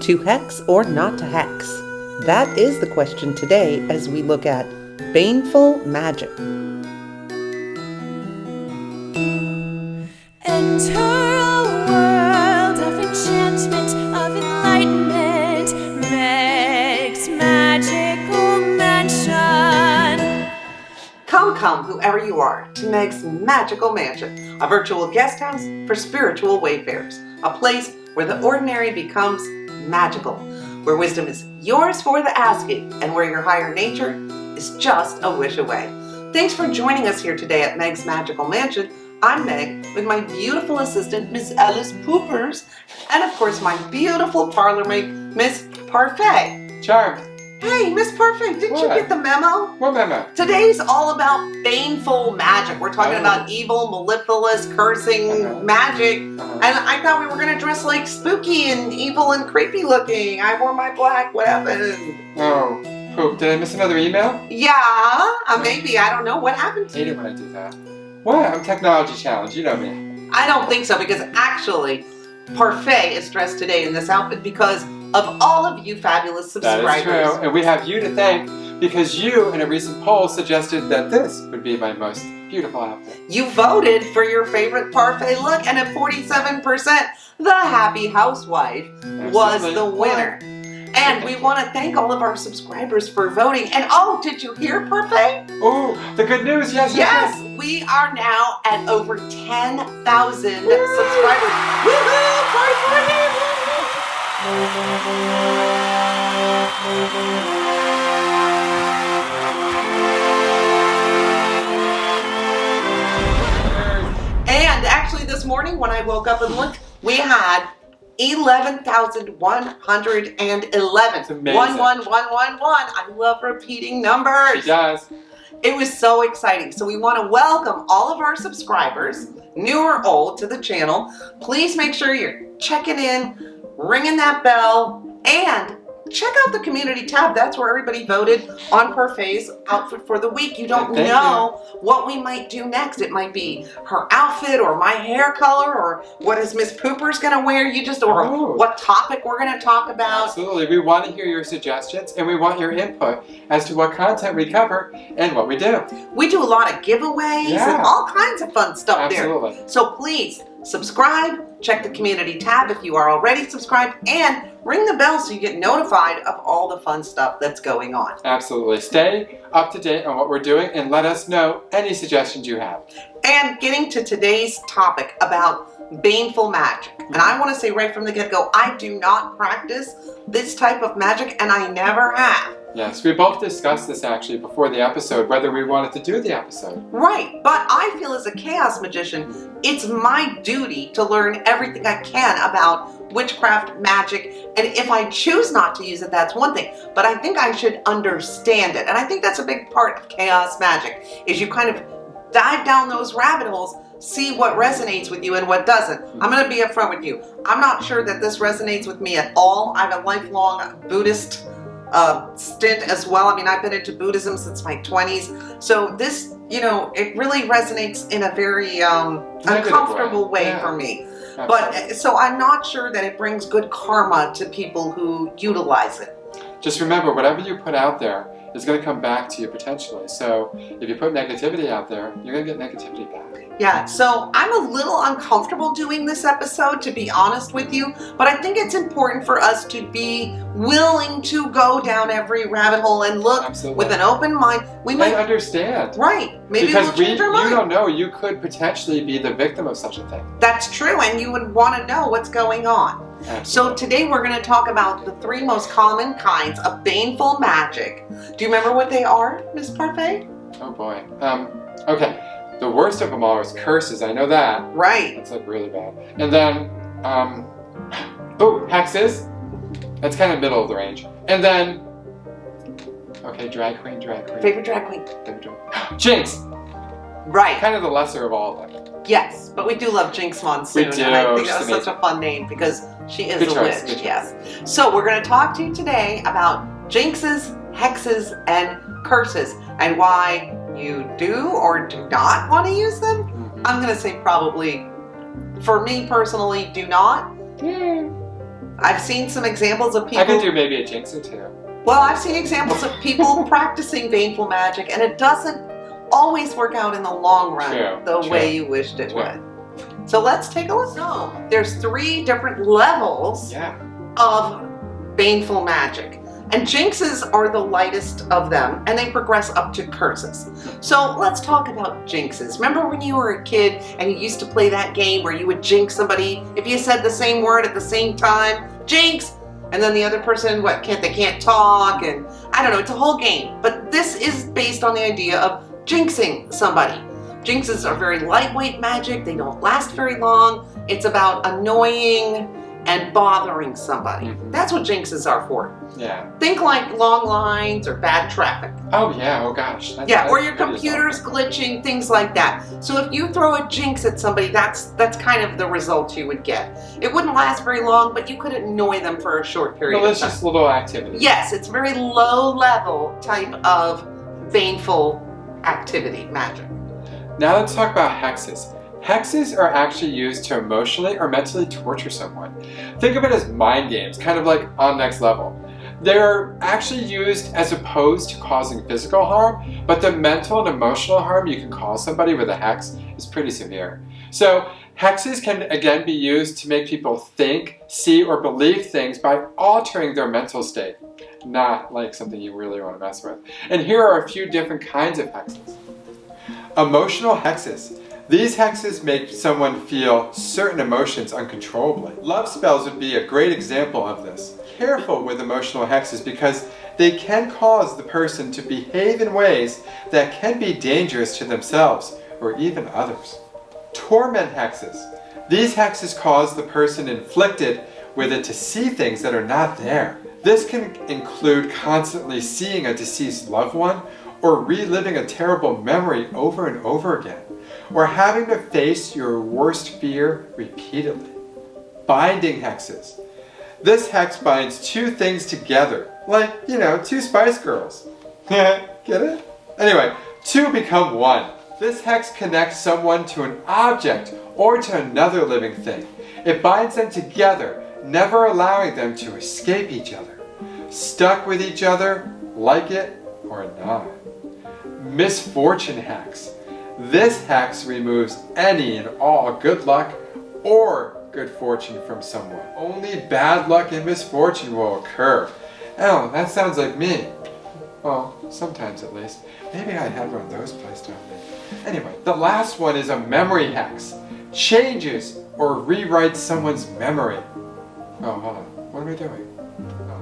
To hex or not to hex? That is the question today as we look at Baneful Magick. Enter a world of enchantment, of enlightenment, Meg's magical mansion. Come, whoever you are, to Meg's magical mansion, a virtual guest house for spiritual wayfarers, a place where the ordinary becomes magical, where wisdom is yours for the asking, and where your higher nature is just a wish away. Thanks for joining us here today at Meg's Magical Mansion. I'm Meg with my beautiful assistant, Miss Alice Poopers, and of course my beautiful parlor maid, Miss Parfait. Charmed. Hey, Miss Parfait, didn't you get the memo? What memo? Today's all about Baneful Magick. We're talking about evil, mellifluous, cursing magic. And I thought we were going to dress like spooky and evil and creepy looking. I wore my black. What happened? Oh, poop. Did I miss another email? Yeah, maybe. I don't know. What happened to I hate it when I do that. What? I'm technology challenged. You know me. I don't think so, because actually, Parfait is dressed today in this outfit because of all of you fabulous subscribers. That is true. And we have you to thank because you, in a recent poll, suggested that this would be my most beautiful outfit. You voted for your favorite Parfait look, and at 47%, the happy housewife was the winner. And we want to thank all of our subscribers for voting. And oh, did you hear, Parfait? Oh, the good news, yes. Yes, we are now at over 10,000 subscribers. Woohoo! Parfait! And actually this morning when I woke up and looked, we had 11,111. It's amazing. 11111. I love repeating numbers. She does. It was so exciting. So we want to welcome all of our subscribers, new or old, to the channel. Please make sure you're checking in, ringing that bell, and check out the community tab. That's where everybody voted on Parfait's outfit for the week. You don't know what we might do next. It might be her outfit or my hair color or what is Miss Pooper's gonna wear. Or what topic we're gonna talk about. Absolutely. We want to hear your suggestions and we want your input as to what content we cover and what we do. We do a lot of giveaways and all kinds of fun stuff there. So please subscribe, check the community tab if you are already subscribed, and ring the bell so you get notified of all the fun stuff that's going on. Absolutely. Stay up to date on what we're doing and let us know any suggestions you have. And getting to today's topic about Baneful Magick. And I want to say right from the get-go, I do not practice this type of magic, and I never have. Yes, we both discussed this actually before the episode, whether we wanted to do the episode. Right, but I feel as a chaos magician, it's my duty to learn everything I can about witchcraft, magic, and if I choose not to use it, that's one thing. But I think I should understand it, and I think that's a big part of chaos magic, is you kind of dive down those rabbit holes, see what resonates with you and what doesn't. I'm going to be upfront with you. I'm not sure that this resonates with me at all. I have a lifelong Buddhist stint as well. I mean, I've been into Buddhism since my 20s. So this, it really resonates in a very uncomfortable way for me. Absolutely. But so I'm not sure that it brings good karma to people who utilize it. Just remember, whatever you put out there is going to come back to you potentially. So if you put negativity out there, you're going to get negativity back. Yeah, so I'm a little uncomfortable doing this episode, to be honest with you, but I think it's important for us to be willing to go down every rabbit hole and look with an open mind. We might understand. Right. Maybe because we'll change our mind. You don't know. You could potentially be the victim of such a thing. That's true, and you would want to know what's going on. Absolutely. So today we're going to talk about the 3 most common kinds of Baneful Magick. Do you remember what they are, Miss Parfait? Oh boy. Okay. The worst of them all is curses. I know that. Right. That's like really bad. And then, hexes. That's kind of middle of the range. And then, okay, drag queen. Favorite drag queen. Jinx. Right. Kind of the lesser of all of them. Yes, but we do love Jinx Monsoon. We do. And I think that was such a fun name because she is a witch. Yes. So we're going to talk to you today about Jinxes, Hexes, and Curses, and why you do or do not want to use them. I'm going to say probably, for me personally, do not. I've seen some examples of people. I could do maybe a jinx or two. Well, I've seen examples of people practicing Baneful Magick, and it doesn't always work out in the long run the way you wished it would. So let's take a look. So there's 3 different levels of Baneful Magick. And Jinxes are the lightest of them, and they progress up to Curses. So let's talk about Jinxes. Remember when you were a kid and you used to play that game where you would jinx somebody if you said the same word at the same time? Jinx! And then the other person, they can't talk, and I don't know, it's a whole game. But this is based on the idea of jinxing somebody. Jinxes are very lightweight magic, they don't last very long. It's about annoying and bothering somebody. That's what jinxes are for. Yeah. Think like long lines or bad traffic. Oh yeah, oh gosh. Or your computer's glitching, things like that. So if you throw a jinx at somebody, that's kind of the result you would get. It wouldn't last very long, but you could annoy them for a short period of time. It's just a little activity. Yes, it's very low level type of baneful activity, magic. Now let's talk about hexes. Hexes are actually used to emotionally or mentally torture someone. Think of it as mind games, kind of like on next level. They're actually used as opposed to causing physical harm, but the mental and emotional harm you can cause somebody with a hex is pretty severe. So hexes can again be used to make people think, see, or believe things by altering their mental state. Not like something you really want to mess with. And here are a few different kinds of hexes. Emotional hexes. These hexes make someone feel certain emotions uncontrollably. Love spells would be a great example of this. Careful with emotional hexes because they can cause the person to behave in ways that can be dangerous to themselves or even others. Torment hexes. These hexes cause the person inflicted with it to see things that are not there. This can include constantly seeing a deceased loved one or reliving a terrible memory over and over again, or having to face your worst fear repeatedly. Binding hexes. This hex binds 2 things together, like, 2 Spice Girls. Get it? Anyway, 2 become 1. This hex connects someone to an object or to another living thing. It binds them together, never allowing them to escape each other. Stuck with each other, like it or not. Misfortune hex. This hex removes any and all good luck or good fortune from someone. Only bad luck and misfortune will occur. Oh, that sounds like me. Well, sometimes at least. Maybe I had one of those placed on me. Anyway, the last one is a memory hex. Changes or rewrites someone's memory. Oh, hold on. What am I doing?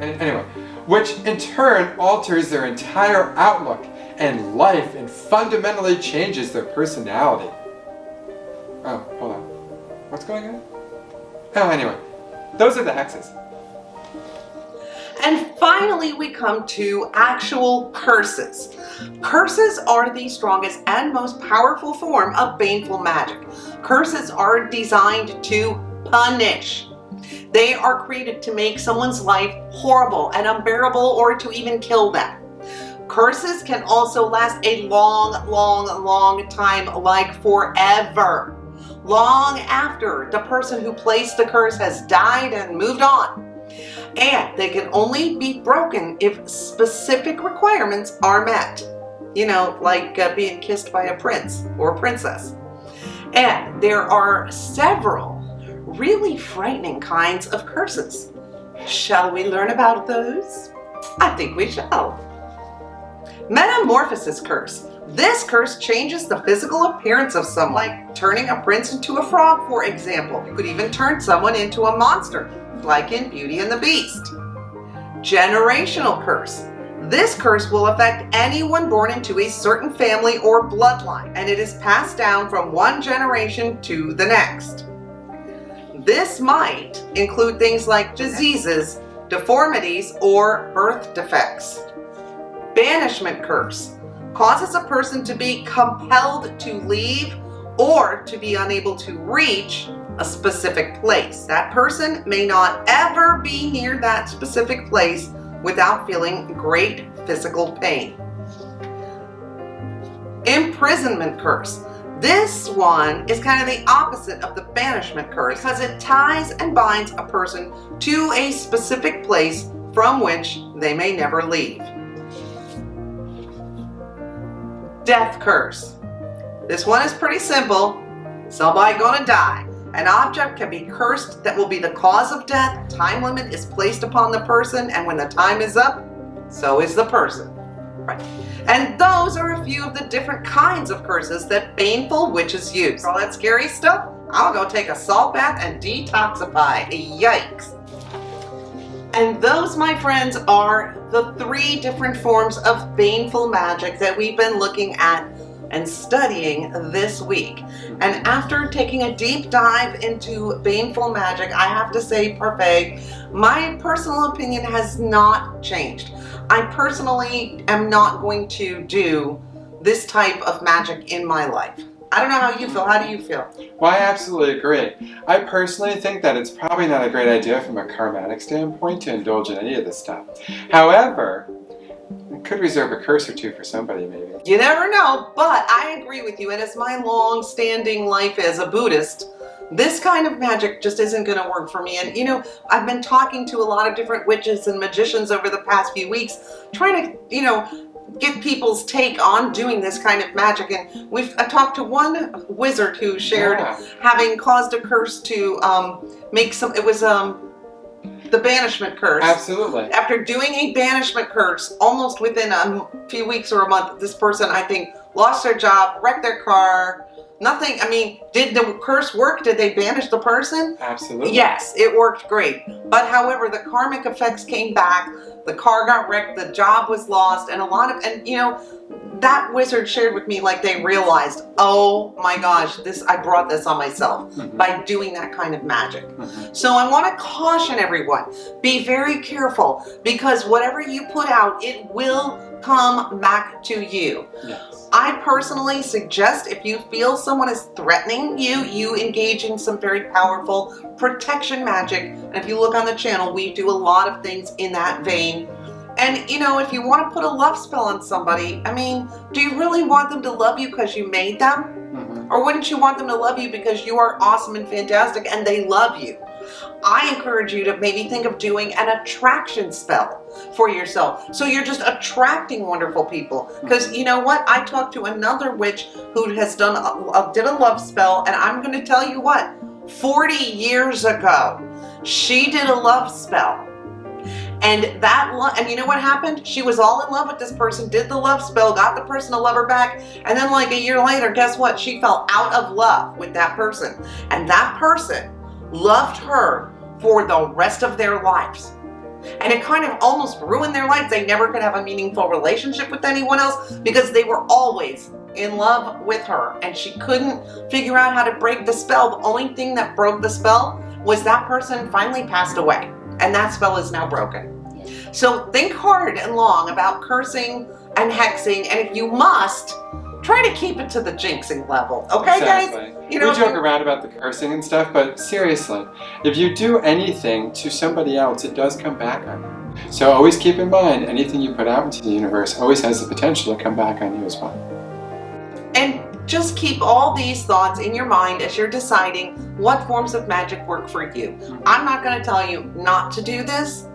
Anyway, which in turn alters their entire outlook and life and fundamentally changes their personality. Oh, hold on. What's going on? Oh, anyway, those are the hexes. And finally, we come to actual curses. Curses are the strongest and most powerful form of baneful magic. Curses are designed to punish. They are created to make someone's life horrible and unbearable or to even kill them. Curses can also last a long time, like forever. Long after the person who placed the curse has died and moved on. And they can only be broken if specific requirements are met. Like being kissed by a prince or princess. And there are several really frightening kinds of curses. Shall we learn about those? I think we shall. Metamorphosis curse. This curse changes the physical appearance of someone, like turning a prince into a frog, for example. You could even turn someone into a monster, like in Beauty and the Beast. Generational curse. This curse will affect anyone born into a certain family or bloodline, and it is passed down from one generation to the next. This might include things like diseases, deformities, or birth defects. Banishment curse causes a person to be compelled to leave or to be unable to reach a specific place. That person may not ever be near that specific place without feeling great physical pain. Imprisonment curse. This one is kind of the opposite of the banishment curse because it ties and binds a person to a specific place from which they may never leave. Death curse. This one is pretty simple. Somebody gonna die. An object can be cursed that will be the cause of death. Time limit is placed upon the person, and when the time is up, so is the person. Right. And those are a few of the different kinds of curses that baneful witches use. For all that scary stuff, I'll go take a salt bath and detoxify. Yikes. And those, my friends, are the 3 different forms of baneful magic that we've been looking at and studying this week. And after taking a deep dive into baneful magic, I have to say, Parfait, my personal opinion has not changed. I personally am not going to do this type of magic in my life. I don't know how you feel. How do you feel? Well, I absolutely agree. I personally think that it's probably not a great idea from a karmatic standpoint to indulge in any of this stuff. However, I could reserve a curse or 2 for somebody, maybe. You never know, but I agree with you. And as my long-standing life as a Buddhist, this kind of magic just isn't going to work for me. And, you know, I've been talking to a lot of different witches and magicians over the past few weeks, trying to, you know, get people's take on doing this kind of magic. And I talked to one wizard who shared having caused a curse to make some, it was the banishment curse. Absolutely. After doing a banishment curse, almost within a few weeks or a month, this person, I think, lost their job, wrecked their car. Nothing, I mean, did the curse work? Did they banish the person? Absolutely. Yes, it worked great. But however, the karmic effects came back, the car got wrecked, the job was lost, and you know, that wizard shared with me like they realized, oh my gosh, I brought this on myself by doing that kind of magic. So I want to caution everyone, be very careful, because whatever you put out, it will come back to you. Yes. I personally suggest if you feel someone is threatening you, you engage in some very powerful protection magic. And if you look on the channel, we do a lot of things in that vein. And, you know, if you want to put a love spell on somebody, I mean, do you really want them to love you because you made them? Or wouldn't you want them to love you because you are awesome and fantastic and they love you? I encourage you to maybe think of doing an attraction spell for yourself. So you're just attracting wonderful people. Because you know what? I talked to another witch who has did a love spell, and I'm going to tell you what, 40 years ago, she did a love spell. And you know what happened? She was all in love with this person, did the love spell, got the person to love her back, and then like a year later, guess what? She fell out of love with that person. And that person loved her for the rest of their lives. And it kind of almost ruined their lives. They never could have a meaningful relationship with anyone else because they were always in love with her. And she couldn't figure out how to break the spell. The only thing that broke the spell was that person finally passed away. And that spell is now broken. So think hard and long about cursing and hexing. And if you must, try to keep it to the jinxing level. Okay, exactly. Guys? You know, we joke around about the cursing and stuff, but seriously, if you do anything to somebody else, it does come back on you. So always keep in mind, anything you put out into the universe always has the potential to come back on you as well. And just keep all these thoughts in your mind as you're deciding what forms of magic work for you. I'm not going to tell you not to do this,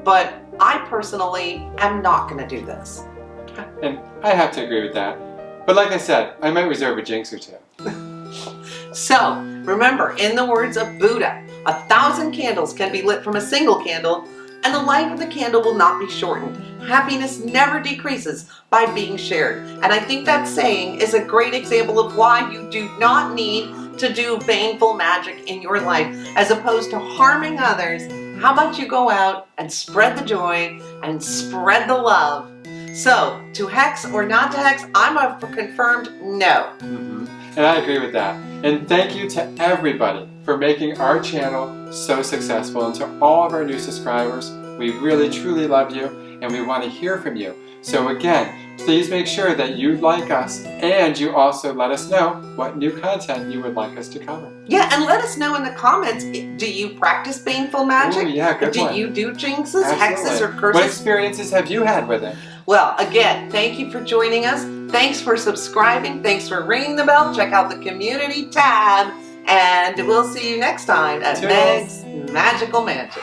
but I personally am not going to do this. And I have to agree with that. But like I said, I might reserve a jinx or 2. So, remember, in the words of Buddha, 1,000 candles can be lit from a single candle, and the life of the candle will not be shortened. Happiness never decreases by being shared. And I think that saying is a great example of why you do not need to do baneful magic in your life, as opposed to harming others. How about you go out and spread the joy and spread the love? So, to hex or not to hex, I'm a confirmed no. And I agree with that. And thank you to everybody for making our channel so successful. And to all of our new subscribers, we really truly love you. and we want to hear from you. So again, please make sure that you like us and you also let us know what new content you would like us to cover. Yeah, and let us know in the comments, do you practice Baneful Magick? Ooh, yeah, good Do one. you do Jinxes, Absolutely. Hexes, or What Curses? experiences have you had with it? Well, again, thank you for joining us. Thanks for subscribing. Thanks for ringing the bell. Check out the community tab. And we'll see you next time at Toodles. Meg's Magical Magic.